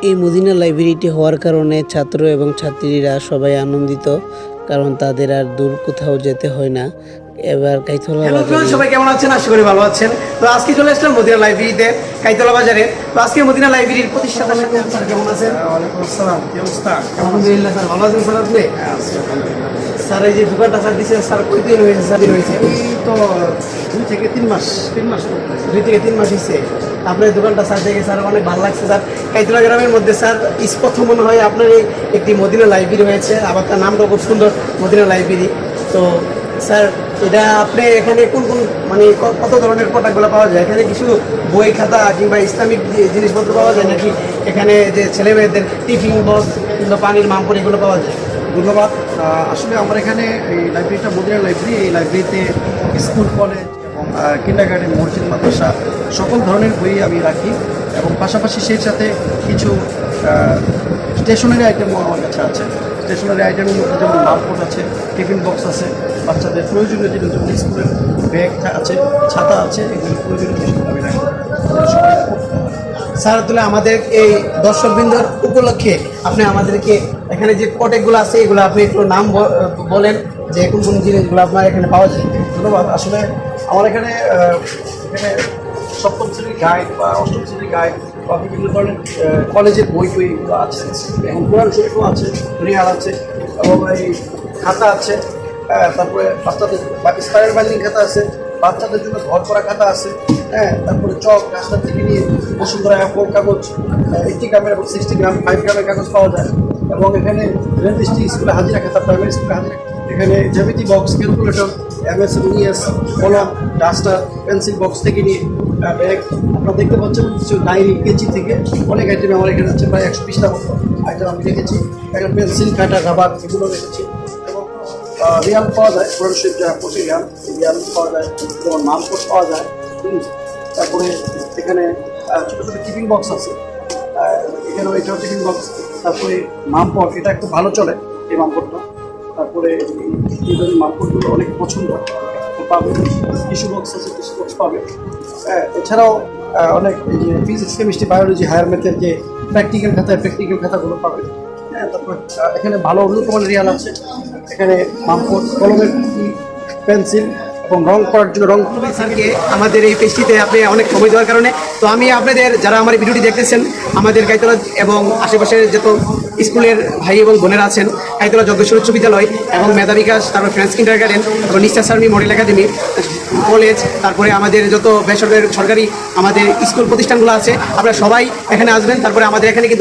এই মদিনা লাইব্রেরিটি হওয়ার কারণে ছাত্র এবং ছাত্রীরা সবাই আনন্দিত, কারণ তাদের আর দূর কোথাও যেতে হয় না। এবার কাইতলা বাজারে সবাই কেমন আছেন? আশা করি ভালো আছেন। তো আজকে চলে আসলাম মদিনা লাইব্রেরিতে, কাইতলা বাজারে। তো আজকে মদিনা লাইব্রেরির প্রতিষ্ঠাতা স্যার কেমন আছেন? ওয়ালাইকুম আসসালাম, কি অবস্থা? আলহামদুলিল্লাহ স্যার, ভালো আছেন স্যার আপনি? স্যার এই যে দোকানটা স্যার দিচ্ছেন, স্যার কয়দিন হয়েছে? স্যার হয়েছে এই তো 2 থেকে 3 মাস 2 থেকে 3 মাস হয়েছে আপনার এই দোকানটা স্যার দেখে স্যার অনেক ভালো লাগছে স্যার। কাইতলা গ্রামের মধ্যে স্যার প্রথম মনে হয় আপনার এই একটি মদিনা লাইব্রেরি হয়েছে, আবার তার নামটা খুব সুন্দর, মদিনা লাইব্রেরি। তো স্যার এটা আপনি এখানে কোন কোন মানে কত ধরনের প্রোডাক্টগুলো পাওয়া যায়? এখানে কিছু বই খাতা কিংবা ইসলামিক জিনিসপত্র পাওয়া যায়, নাকি এখানে যে ছেলে মেয়েদের টিফিন বক্স কিংবা পানির মামপড় এগুলো পাওয়া যায়? ধন্যবাদ। আসলে আমার এখানে এই লাইব্রেরিটা মদিনা লাইব্রেরি, এই লাইব্রেরিতে স্কুল, কলেজ এবং কিন্ডারগার্টেন, মসজিদ, মাদ্রাসা সকল ধরনের বই আমি রাখি, এবং পাশাপাশি সেই সাথে কিছু স্টেশনারি আইটেমও আমার কাছে আছে। স্টেশনারি আইটেমের মধ্যে যেমন মালপোর্ট আছে, টিফিন বক্স আছে, বাচ্চাদের প্রয়োজনীয় জিনিস যেমন স্কুলের ব্যাগ আছে, ছাতা আছে, এগুলো প্রয়োজনীয় জিনিস আমি রাখি সবাই পড়তে পারে। স্যার তাহলে আমাদের এই দর্শকবৃন্দর উপলক্ষে আপনি আমাদেরকে এখানে যে প্রোডাক্টগুলো আছে এগুলো আপনি একটু নাম বলেন, যে কোন কোন জিনিসগুলো আপনার এখানে পাওয়া যায়। ধন্যবাদ। আসলে আমার এখানে সপ্তম শ্রেণীর গাইড বা অষ্টম শ্রেণীর গাইড বা বিভিন্ন ধরনের কলেজের বইগুলো আছে, এবং কোরআন শরীফও আছে, রিয়াল আছে, এবং এই খাতা আছে, তারপরে বাচ্চাদের স্পাইরাল বাইন্ডিং খাতা আছে, বাচ্চাদের জন্য ঘর করা খাতা আছে, তারপরে চক রাস্তা থেকে নিয়ে বসুন্ধরা A4 কাগজ 80 গ্রামের এবং 60 গ্রাম 5 গ্রামের কাগজ পাওয়া যায়। এবং এখানে রেজিস্ট্রি স্কুলে হাজিরা খাতা, প্রাইমারি স্কুলে হাজিরা, এখানে জ্যামিতি বক্স, ক্যালকুলেটর, MS এবং ES, কলম, ডাস্টার, পেন্সিল বক্স থেকে নিয়ে ব্যাগ, আপনারা দেখতে পাচ্ছেন কিছু ডায়েরি, কেচি থেকে অনেক আইটেম আমার এখানে আছে, প্রায় 120টা মতো আইটেম আমি রেখেছি। এখানে পেন্সিল, কাটা, রাবার এগুলো রেখেছি। এবং রিয়াল পাওয়া যায়, কোরআন শরীফ যা 25 গ্রাম রিয়াল পাওয়া যায়, যেমন মালপোর্ট পাওয়া যায়। তারপরে এখানে ছোটো ছোটো টিফিন বক্স আছে, এখানেও এটাও টিফিন বক্স। তারপরে মামপট, এটা একটু ভালো চলে এই মামপটটা। তারপরে এই ধরনের মামপটগুলো অনেক পছন্দ পাবে। টিস্যু বক্স আছে, টিস্যু বক্স পাবে। এছাড়াও অনেক এই যে ফিজিক্স, কেমিস্ট্রি, বায়োলজি, হায়ার ম্যাথের যে প্র্যাকটিক্যাল খাতাগুলো পাবে। তারপর এখানে ভালো উন্নত মানের রিয়াল আছে, এখানে মামপট, কলমের পেন্সিল এবং রং করার জন্য রং। স্যারকে আমাদের এই পেজটিতে আপনি অনেক সময় দেওয়ার কারণে, তো আমি আপনাদের যারা আমার ভিডিওটি দেখতেছেন, আমাদের কাইতলা এবং আশেপাশের যত স্কুলের ভাই এবং বোনেরা আছেন, কাইতলা যজ্ঞেশ্বর উচ্চ বিদ্যালয় এবং মেধা বিকাশ, তারপর ফ্রেন্ডস কিন্ডারগার্টেন এবং নিস্টার সার্মি মডেল একাডেমি কলেজ, তারপরে আমাদের যত বেসরকারি সরকারি আমাদের স্কুল প্রতিষ্ঠানগুলো আছে, আপনারা সবাই এখানে আসবেন। তারপরে আমাদের এখানে কিন্তু